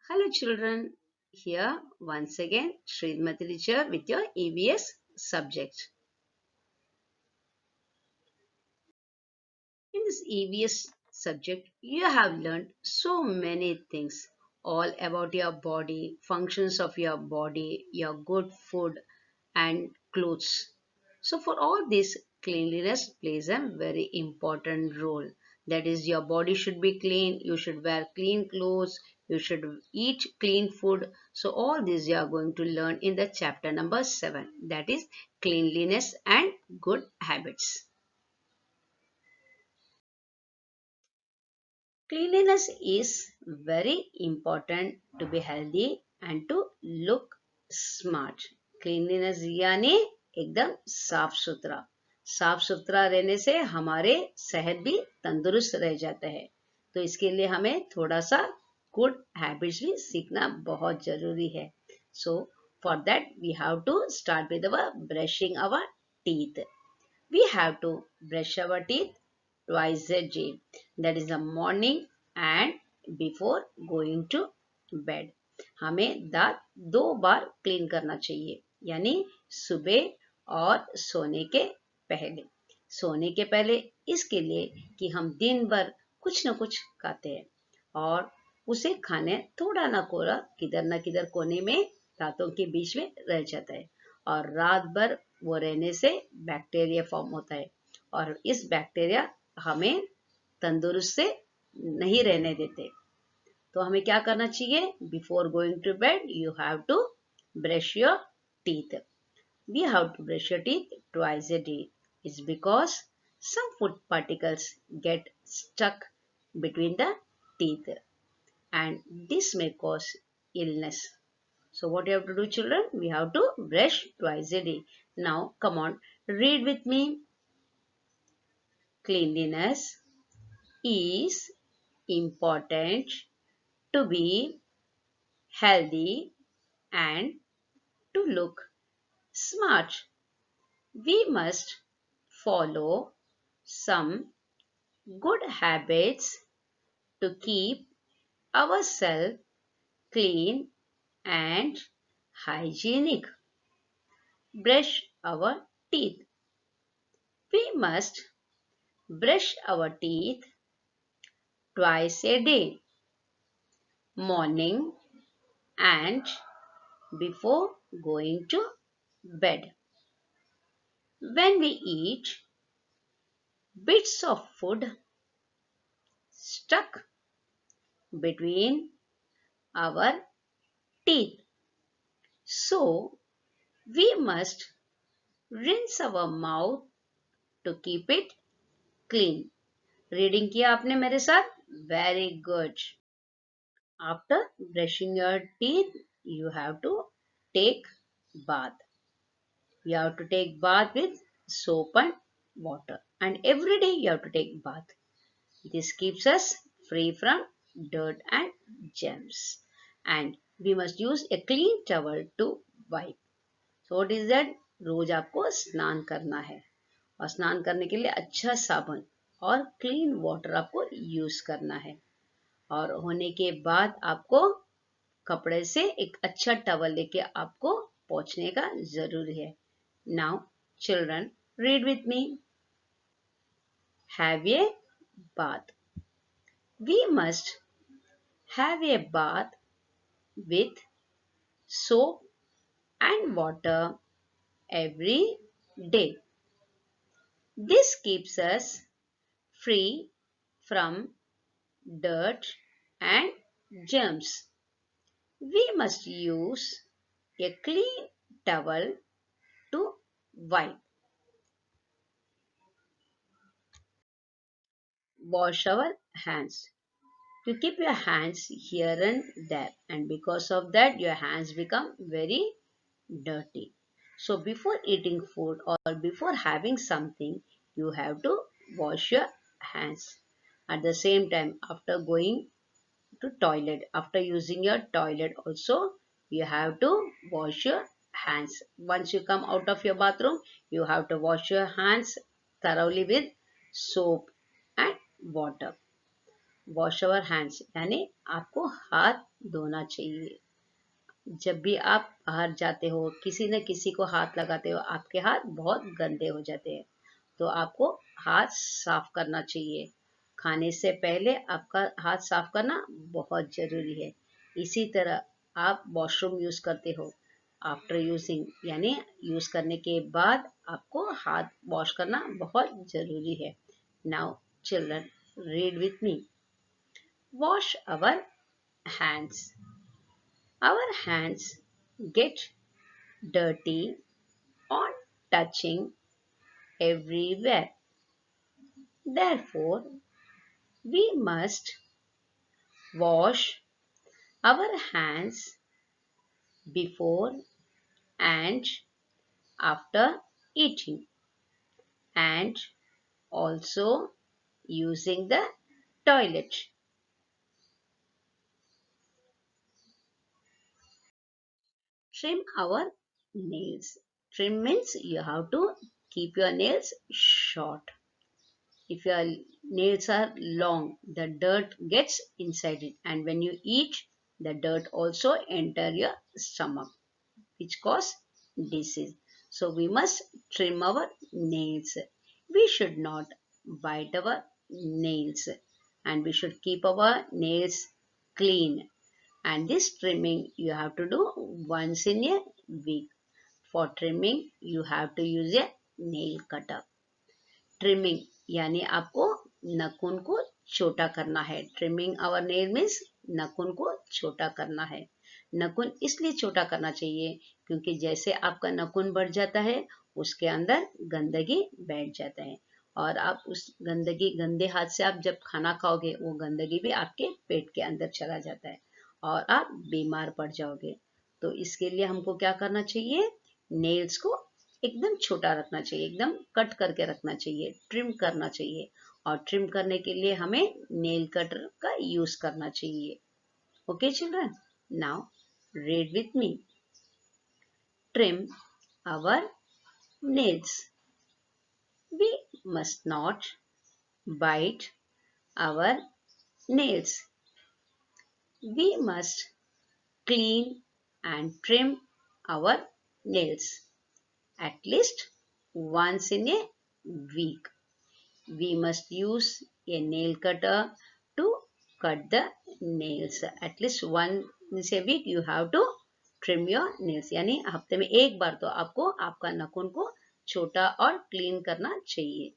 Hello children, here once again Srimati teacher with your EVS subject. In this EVS subject, you have learned so many things all about your body, functions of your body, your good food and clothes. So for all this, cleanliness plays a very important role. That is, your body should be clean, you should wear clean clothes, you should eat clean food. So all this you are going to learn in the chapter number 7. That is cleanliness and good habits. Cleanliness is very important to be healthy and to look smart. Cleanliness यानी एकदम साफ सुथरा रहने से हमारे सेहत भी तंदुरुस्त रह जाता है. तो इसके लिए हमें थोड़ा सा गुड हैबिट्स भी सीखना बहुत जरूरी है. So for that we have to start with our brushing our teeth. We have to brush our teeth twice a day. That is the morning and before going to bed. हमें दांत 2 बार clean करना चाहिए यानी सुबह और सोने के पहले. सोने के पहले इसके लिए कि हम दिन भर कुछ न कुछ खाते हैं और उसे खाने थोड़ा ना कोरा किधर ना किधर कोने में दांतों के बीच में रह जाता है और रात भर वो रहने से बैक्टीरिया फॉर्म होता है और इस बैक्टीरिया हमें तंदुरुस्त से नहीं रहने देते. तो हमें क्या करना चाहिए? Before going to bed you have to brush your teeth. We have to brush your teeth twice a day. It's because some food particles get stuck between the teeth and this may cause illness. So what you have to do children? We have to brush twice a day. Now come on, read with me. Cleanliness is important to be healthy and to look smart. We must follow some good habits to keep ourselves clean and hygienic. Brush our teeth. We must brush our teeth twice a day, morning and before going to bed. When we eat, bits of food stuck between our teeth. So we must rinse our mouth to keep it clean. Reading किया आपने मेरे साथ? Very good. After brushing your teeth, you have to take bath. You have to take bath with soap and water. And every day you have to take bath. This keeps us free from dirt and germs. And we must use a clean towel to wipe. So what is that? रोज आपको स्नान करना है और स्नान करने के लिए अच्छा साबुन और क्लीन वाटर आपको यूज करना है और होने के बाद आपको कपड़े से एक अच्छा टवल लेके आपको पोंछने का जरूरी है. Now children read with me. Have a bath. We must have a bath with soap and water every day. This keeps us free from dirt and germs. We must use a clean towel to wipe. Wash our hands. You keep your hands here and there, and because of that, your hands become very dirty. So, before eating food or before having something, you have to wash your hands. At the same time, after going to toilet, after using your toilet also, you have to wash your hands. Once you come out of your bathroom, you have to wash your hands thoroughly with soap and water. Wash our hands यानी आपको हाथ धोना चाहिए। जब भी आप बाहर जाते हो, किसी न किसी को हाथ लगाते हो, आपके हाथ बहुत गंदे हो जाते हैं, तो आपको हाथ साफ करना चाहिए। खाने से पहले आपका हाथ साफ करना बहुत जरूरी है। इसी तरह आप वॉशरूम यूज करते हो, आफ्टर यूजिंग यानी यूज करने के बाद आपको हाथ वॉश करना बहुत जरूरी है। Now children, read with me. Wash our hands. Our hands get dirty on touching everywhere. Therefore, we must wash our hands before and after eating, and also using the toilet. Trim our nails. Trim means you have to keep your nails short. If your nails are long, the dirt gets inside it, and when you eat, the dirt also enter your stomach, which cause disease. So we must trim our nails. We should not bite our nails, and we should keep our nails clean. And this trimming you have to do once in a week. For trimming, you have to use a nail cutter. Trimming यानी आपको नखून को छोटा करना है। Trimming our nail means नखून को छोटा करना है। नखून इसलिए छोटा करना चाहिए क्योंकि जैसे आपका नखून बढ़ जाता है, उसके अंदर गंदगी बैठ जाता है, और आप उस गंदगी, गंदे हाथ से आप जब खाना खाओगे, वो गंदगी भी आपके पेट के अंदर चला जाता है और आप बीमार पड़ जाओगे। तो इसके लिए हमको क्या करना चाहिए? नेल्स को एकदम छोटा रखना चाहिए, एकदम कट करके रखना चाहिए, ट्रिम करना चाहिए। और ट्रिम करने के लिए हमें नेल कटर का यूज करना चाहिए। Okay children, now read with me. Trim our nails. We must not bite our nails. We must clean and trim our nails at least once in a week. We must use a nail cutter to cut the nails. At least once a week you have to trim your nails. यानी हफ्ते में एक बार तो आपको आपका नाखून को छोटा और क्लीन करना चाहिए।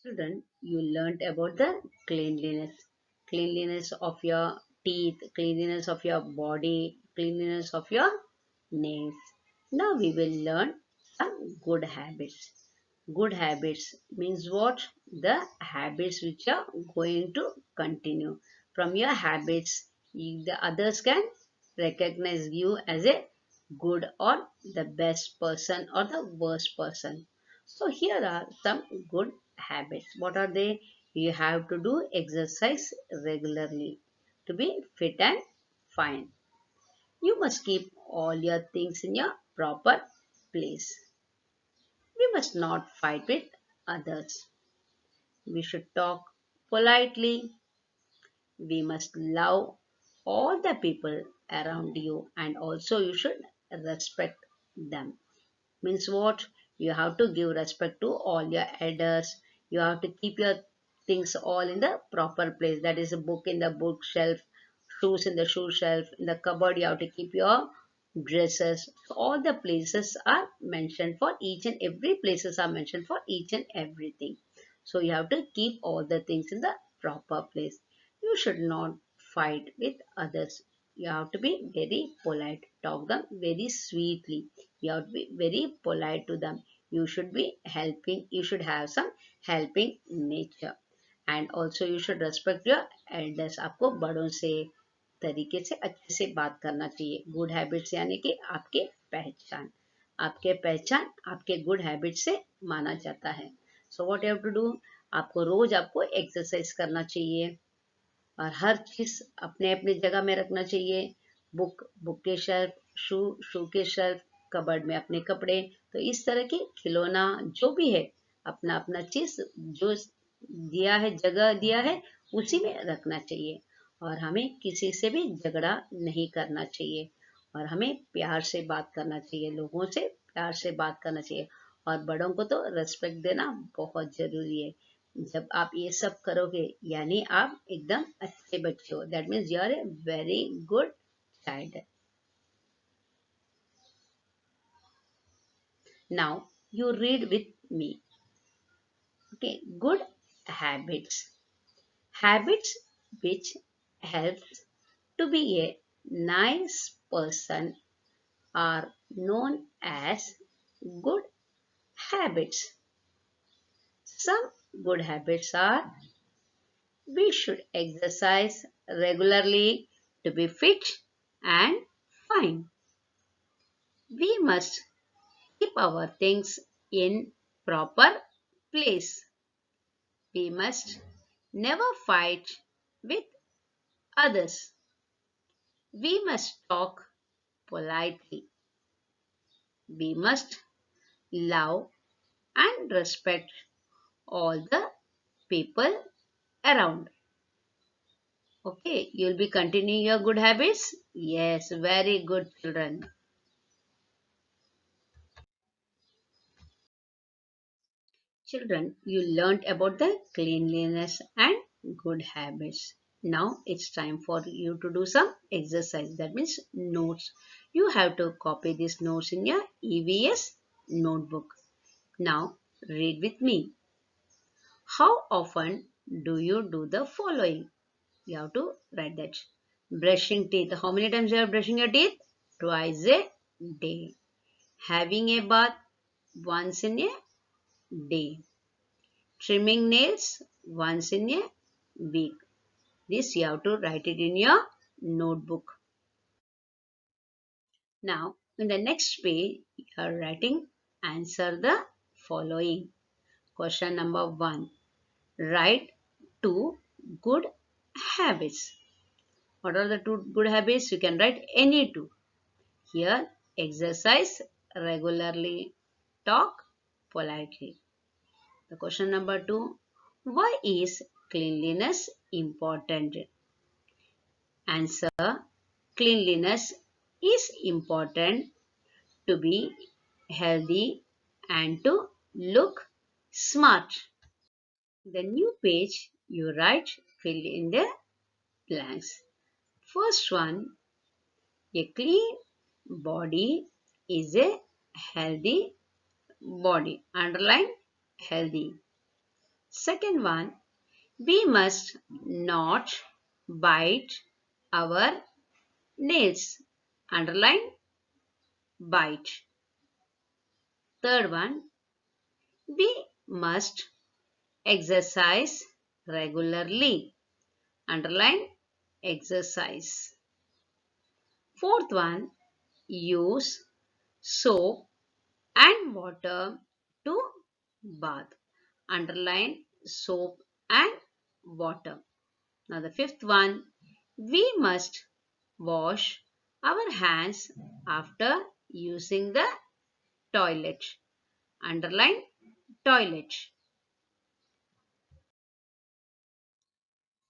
Children, you learnt about the cleanliness of your teeth, cleanliness of your body, cleanliness of your nails. Now we will learn some good habits. Good habits means what? The habits which are going to continue. From your habits, the others can recognize you as a good or the best person or the worst person. So here are some good habits. What are they? You have to do exercise regularly to be fit and fine. You must keep all your things in your proper place. We must not fight with others. We should talk politely. We must love all the people around you, and also you should respect them. Means what? You have to give respect to all your elders. You have to keep your things all in the proper place. That is a book in the bookshelf, shoes in the shoe shelf, in the cupboard you have to keep your dresses. So all the places are mentioned for each and every places are mentioned for each and everything. So you have to keep all the things in the proper place. You should not fight with others. You have to be very polite. Talk them very sweetly. You have to be very polite to them. You should be helping. You should have some helping nature. And also you should respect your elders. आपको बड़ों से तरीके से अच्छे से बात करना चाहिए। गुड हैबिट्स यानी कि आपके पहचान आपके गुड हैबिट से माना जाता है। So what you have to do? आपको रोज आपको एक्सरसाइज करना चाहिए और हर चीज अपने अपने जगह में रखना चाहिए। बुक के शेल्फ, शू के शेल्फ, कबर्ड में अपने कपड़े। तो इस तरह के खिलौना जो भी है, अपना अपना चीज जो दिया है, जगह दिया है, उसी में रखना चाहिए। और हमें किसी से भी झगड़ा नहीं करना चाहिए, और हमें प्यार से बात करना चाहिए, लोगों से प्यार से बात करना चाहिए। और बड़ों को तो रिस्पेक्ट देना बहुत जरूरी है। जब आप ये सब करोगे यानी आप एकदम अच्छे बच्चे हो, that means you are a very good child. Now you read with me. Okay, good habits. Habits which helps to be a nice person are known as good habits. Some good habits are: we should exercise regularly to be fit and fine. We must keep our things in proper place. We must never fight with others. We must talk politely. We must love and respect all the people around. Okay, you'll be continuing your good habits? Yes, very good, children. Children, you learned about the cleanliness and good habits. Now it's time for you to do some exercise. That means notes. You have to copy these notes in your EVS notebook. Now read with me. How often do you do the following? You have to write that. Brushing teeth. How many times you are brushing your teeth? Twice a day. Having a bath once in a day. Trimming nails once in a week. This you have to write it in your notebook. Now, in the next page, you are writing answer the following. Question number 1. Write two good habits. What are the two good habits? You can write any two. Here, exercise regularly, talk politely. The question number 2. Why is cleanliness important? Answer: cleanliness is important to be healthy and to look smart. The new page you write, fill in the blanks. First one, a clean body is a healthy body. Underline healthy. Second one, we must not bite our nails. Underline bite. Third one, we must exercise regularly. Underline exercise. Fourth one, use soap and water to bath. Underline soap and water. Now the fifth one, we must wash our hands after using the toilet. Underline toilet.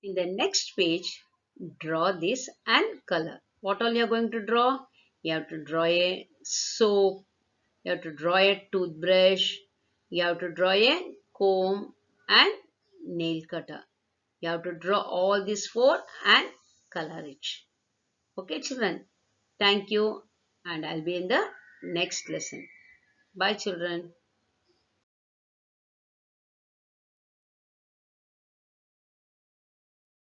In the next page, draw this and color. What all you are going to draw? You have to draw a soap, you have to draw a toothbrush, you have to draw a comb and nail cutter. You have to draw all these four and color it. Okay, children. Thank you, and I'll be in the next lesson. Bye, children.